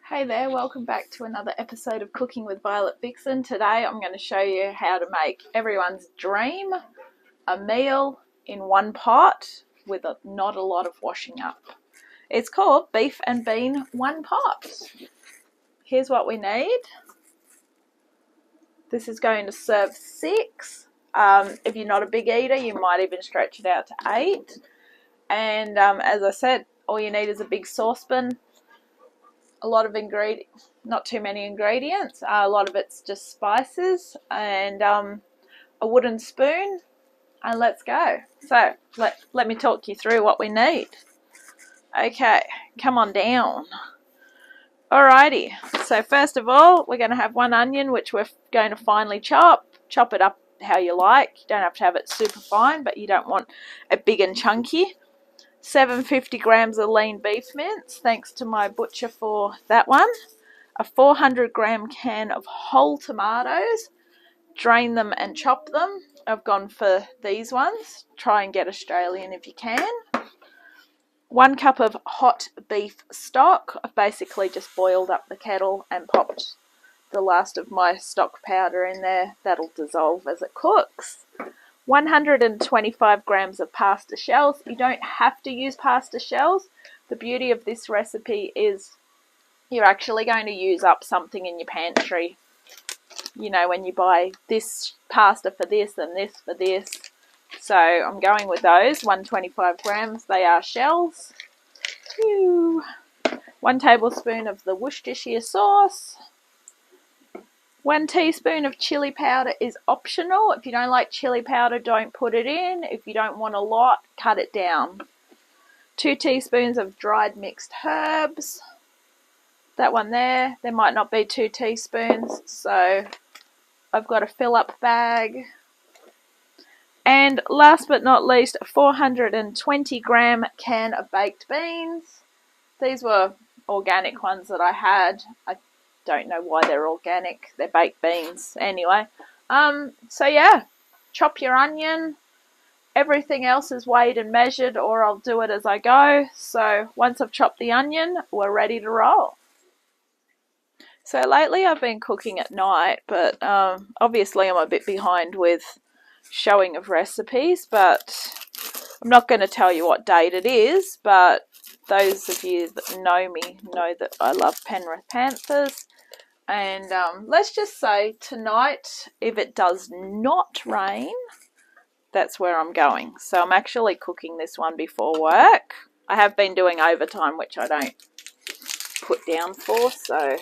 Hey there, welcome back to another episode of Cooking with Violet Vixen. Today I'm going to show you how to make everyone's dream, a meal in one pot with not a lot of washing up. It's called Beef and Bean One Pot. Here's what we need. This is going to serve 6. If you're not a big eater, you might even stretch it out to 8. And as I said, all you need is a big saucepan. A lot of ingredients, not too many ingredients. A lot of it's just spices and a wooden spoon, and let's go. So let me talk you through what we need. Okay, come on down. Alrighty, so first of all, we're going to have 1 onion, which we're going to finely chop. Chop it up how you like. You don't have to have it super fine, but you don't want it big and chunky. 750 grams of lean beef mince, thanks to my butcher for that one. A 400 gram can of whole tomatoes. Drain them and chop them. I've gone for these ones. Try and get Australian if you can. 1 cup of hot beef stock. I've basically just boiled up the kettle and popped the last of my stock powder in there. That'll dissolve as it cooks. 125 grams of pasta shells. You don't have to use pasta shells. The beauty of this recipe is you're actually going to use up something in your pantry. You know, when you buy this pasta for this and this for this. So I'm going with those, 125 grams. They are shells. 1 tablespoon of the Worcestershire sauce. 1 teaspoon of chili powder is optional. If you don't like chili powder, don't put it in. If you don't want a lot, cut it down. 2 teaspoons of dried mixed herbs. That one there might not be 2 teaspoons, so I've got a fill-up bag. And last but not least, a 420 gram can of baked beans. These were organic ones that I had. I don't know why they're organic. They're baked beans anyway. So yeah, chop your onion. Everything else is weighed and measured, or I'll do it as I go. So once I've chopped the onion, we're ready to roll. So lately I've been cooking at night, but obviously I'm a bit behind with showing of recipes, but I'm not going to tell you what date it is, but those of you that know me know that I love Penrith Panthers. And let's just say tonight, if it does not rain, that's where I'm going. So I'm actually cooking this one before work. I have been doing overtime, which I don't put down for. So,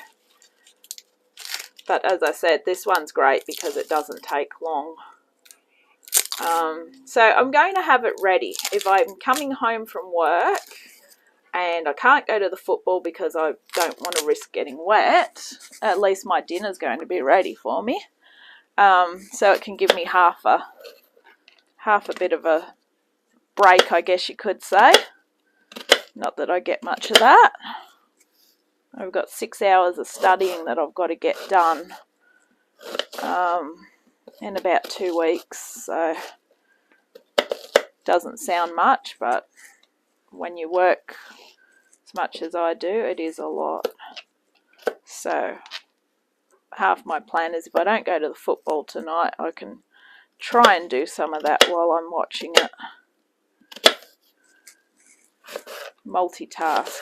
but as I said, this one's great because it doesn't take long. So I'm going to have it ready. If I'm coming home from work and I can't go to the football because I don't want to risk getting wet, at least my dinner's going to be ready for me. So it can give me half a bit of a break, I guess you could say. Not that I get much of that. I've got 6 hours of studying that I've got to get done in about 2 weeks. So doesn't sound much, but when you work as much as I do, it is a lot. So half my plan is if I don't go to the football tonight, I can try and do some of that while I'm watching it. Multitask.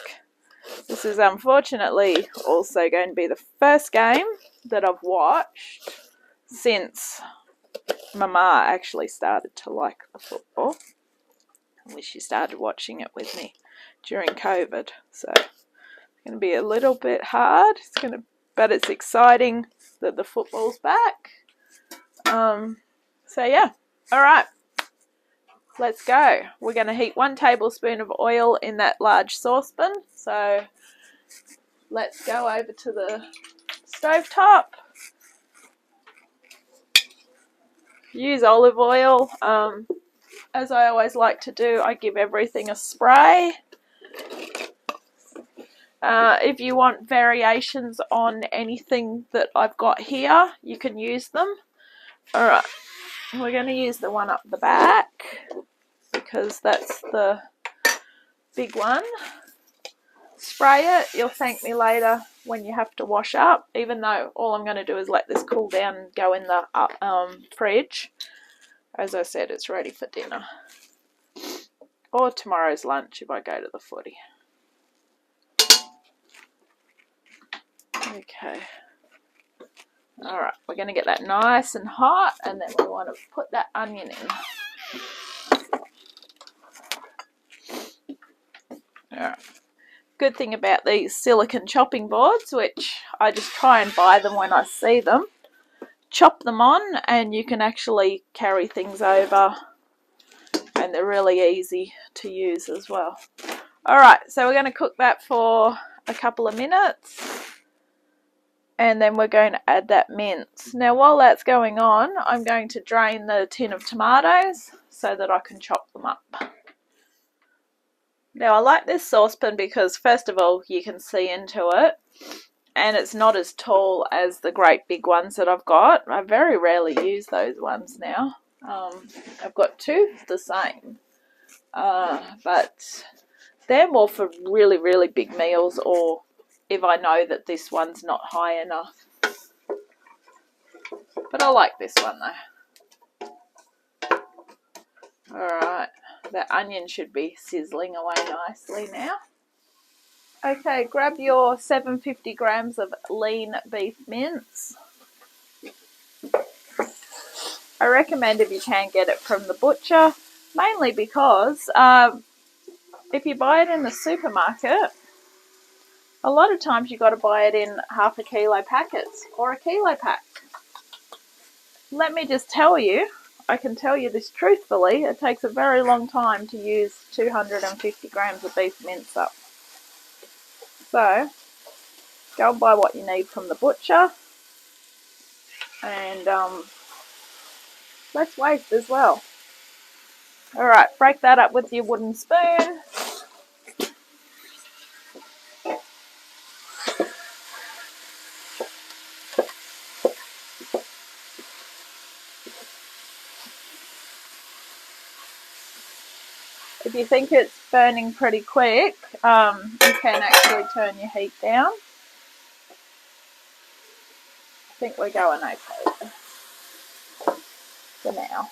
This is unfortunately also going to be the first game that I've watched since Mama actually started to like the football. At least she started watching it with me during COVID. So it's going to be a little bit hard. But it's exciting that the football's back. So yeah, all right, let's go. We're going to heat 1 tablespoon of oil in that large saucepan. So let's go over to the stovetop. Use olive oil. As I always like to do, I give everything a spray. If you want variations on anything that I've got here, you can use them. Alright, we're going to use the one up the back because that's the big one. spray it. You'll thank me later when you have to wash up, even though all I'm going to do is let this cool down and go in the fridge. As I said, it's ready for dinner. Or tomorrow's lunch if I go to the footy. Okay. Alright, we're going to get that nice and hot, and then we want to put that onion in. Alright. Good thing about these silicone chopping boards, which I just try and buy them when I see them. Chop them on, and you can actually carry things over, and they're really easy to use as well. Alright, so we're going to cook that for a couple of minutes. And then we're going to add that mince. Now while that's going on, I'm going to drain the tin of tomatoes so that I can chop them up. Now I like this saucepan because first of all you can see into it, and it's not as tall as the great big ones that I've got. I very rarely use those ones now. I've got two the same, but they're more for really, really big meals, or if I know that this one's not high enough. But I like this one though. Alright, the onion should be sizzling away nicely now. Okay, grab your 750 grams of lean beef mince. I recommend if you can get it from the butcher, mainly because if you buy it in the supermarket, a lot of times you've got to buy it in half a kilo packets or a kilo pack. Let me just tell you, I can tell you this truthfully, it takes a very long time to use 250 grams of beef mince up. So, go and buy what you need from the butcher, and less waste as well. Alright, break that up with your wooden spoon. If you think it's burning pretty quick, you can actually turn your heat down. I think we're going okay for now.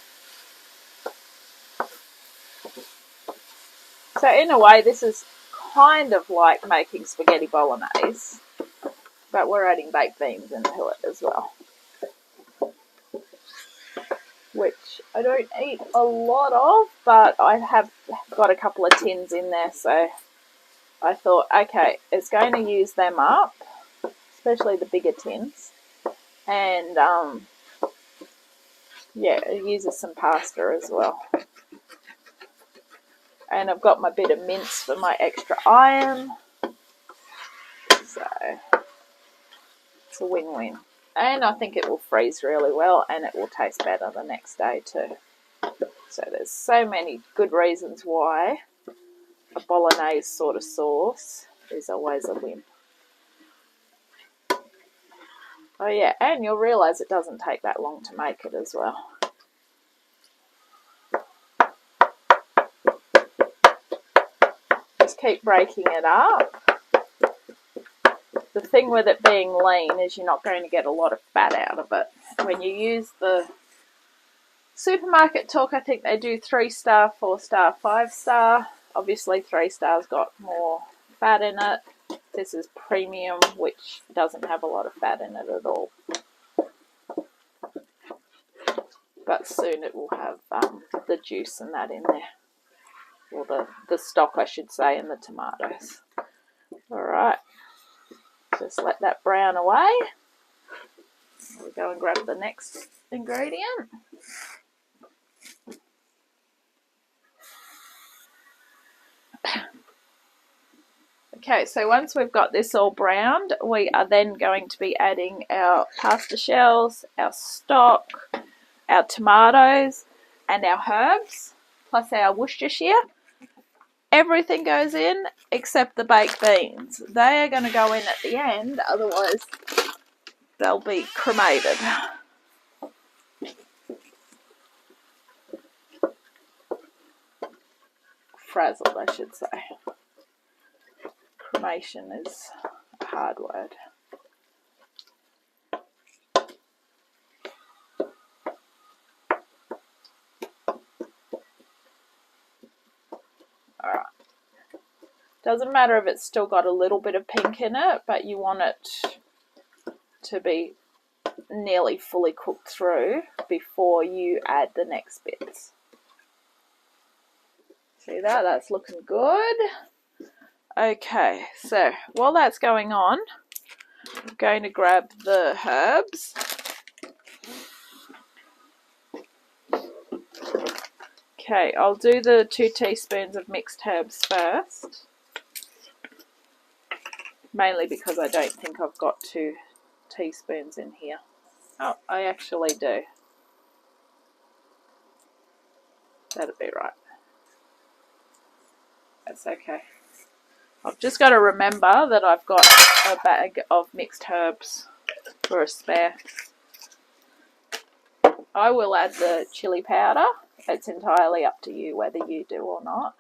So in a way, this is kind of like making spaghetti bolognese, but we're adding baked beans into it as well, which I don't eat a lot of, but I have got a couple of tins in there, so I thought, okay, it's going to use them up, especially the bigger tins, and yeah, it uses some pasta as well. And I've got my bit of mince for my extra iron, so it's a win-win. And I think it will freeze really well, and it will taste better the next day too. So there's so many good reasons why a bolognese sort of sauce is always a win. Oh yeah, and you'll realise it doesn't take that long to make it as well. Just keep breaking it up. The thing with it being lean is you're not going to get a lot of fat out of it. When you use the supermarket talk, I think they do 3-star, 4-star, 5-star. Obviously 3-star's got more fat in it. This is premium, which doesn't have a lot of fat in it at all. But soon it will have the juice and that in there. Or the stock, I should say, and the tomatoes. Alright. Just let that brown away. We'll go and grab the next ingredient. Okay, so once we've got this all browned, we are then going to be adding our pasta shells, our stock, our tomatoes, and our herbs, plus our Worcestershire. Everything goes in except the baked beans. They are going to go in at the end, otherwise they'll be cremated. Frazzled, I should say. Cremation is a hard word. Alright. Doesn't matter if it's still got a little bit of pink in it, but you want it to be nearly fully cooked through before you add the next bits. See that? That's looking good. Okay, so while that's going on, I'm going to grab the herbs. Okay, I'll do the 2 teaspoons of mixed herbs first. Mainly because I don't think I've got 2 teaspoons in here. Oh, I actually do. That'll be right. That's okay. I've just got to remember that I've got a bag of mixed herbs for a spare. I will add the chili powder. It's entirely up to you whether you do or not.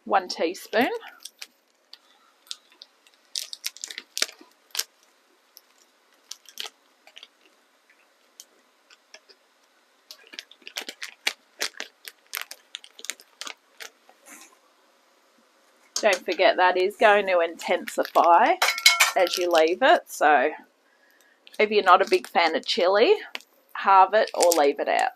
1 teaspoon. Don't forget that is going to intensify as you leave it. So if you're not a big fan of chili, halve it or leave it out.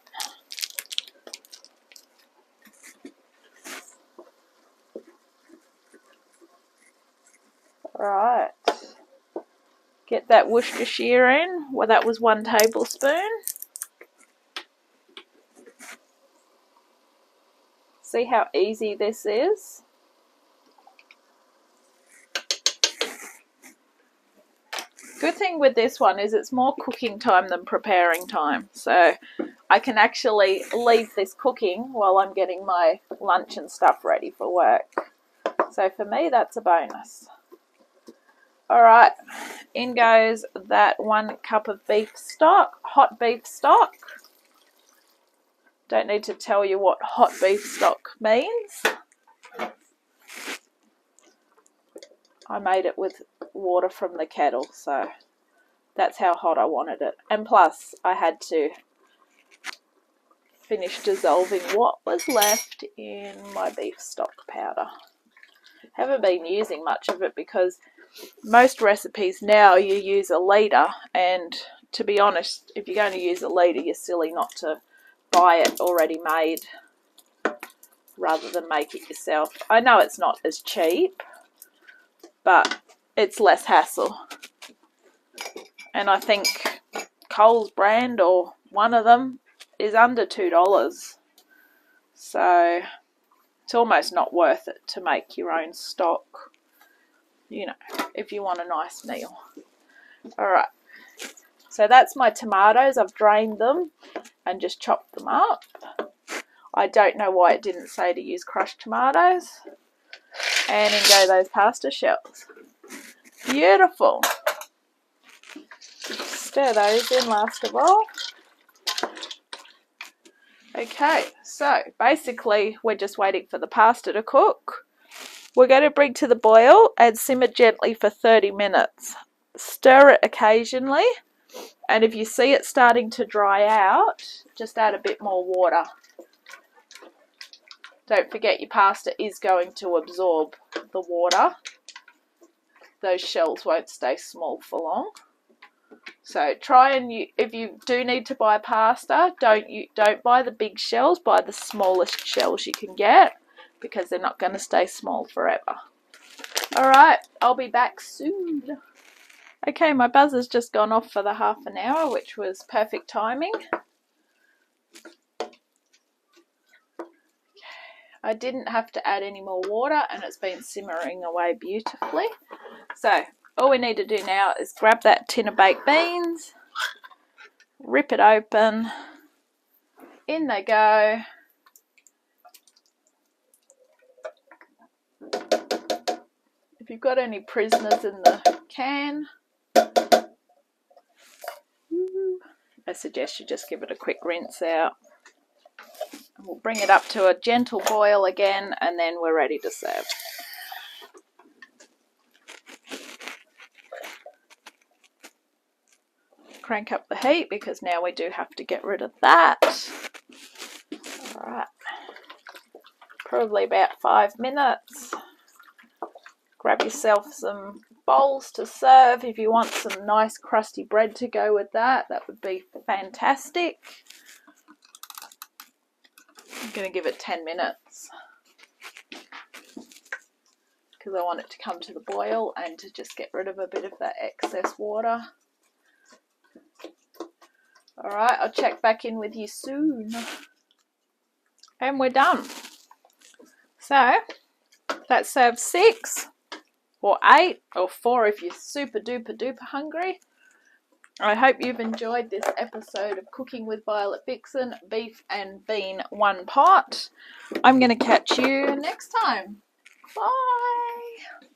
Alright. Get that Worcestershire in. Well, that was 1 tablespoon. See how easy this is? Good thing with this one is it's more cooking time than preparing time. So I can actually leave this cooking while I'm getting my lunch and stuff ready for work. So for me, that's a bonus. Alright, in goes that 1 cup of beef stock, hot beef stock. Don't need to tell you what hot beef stock means. I made it with water from the kettle, so that's how hot I wanted it. And plus, I had to finish dissolving what was left in my beef stock powder. Haven't been using much of it because most recipes now you use a litre, and to be honest, if you're going to use a litre, you're silly not to buy it already made rather than make it yourself. I know it's not as cheap, but it's less hassle. And I think Coles brand, or one of them, is under $2. So it's almost not worth it to make your own stock, you know, if you want a nice meal. Alright, so that's my tomatoes. I've drained them and just chopped them up. I don't know why it didn't say to use crushed tomatoes. And in go those pasta shells. Beautiful. Stir those in last of all. Okay, so basically we're just waiting for the pasta to cook. We're going to bring to the boil and simmer gently for 30 minutes. Stir it occasionally, and if you see it starting to dry out, just add a bit more water. Don't forget your pasta is going to absorb the water. Those shells won't stay small for long. So try and, if you do need to buy pasta, don't buy the big shells, buy the smallest shells you can get, because they're not going to stay small forever. Alright, I'll be back soon. Okay, my buzzer's just gone off for the half an hour, which was perfect timing. I didn't have to add any more water, and it's been simmering away beautifully. So all we need to do now is grab that tin of baked beans, rip it open, in they go. If you've got any prisoners in the can, I suggest you just give it a quick rinse out. We'll bring it up to a gentle boil again, and then we're ready to serve. crank up the heat because now we do have to get rid of that. Alright, probably about 5 minutes. Grab yourself some bowls to serve. If you want some nice crusty bread to go with that, that would be fantastic. I'm going to give it 10 minutes because I want it to come to the boil and to just get rid of a bit of that excess water. Alright, I'll check back in with you soon. And we're done. So, that serves 6 or 8 or 4 if you're super duper duper hungry. I hope you've enjoyed this episode of Cooking with Violet Vixen, beef and bean one pot. I'm going to catch you next time. Bye.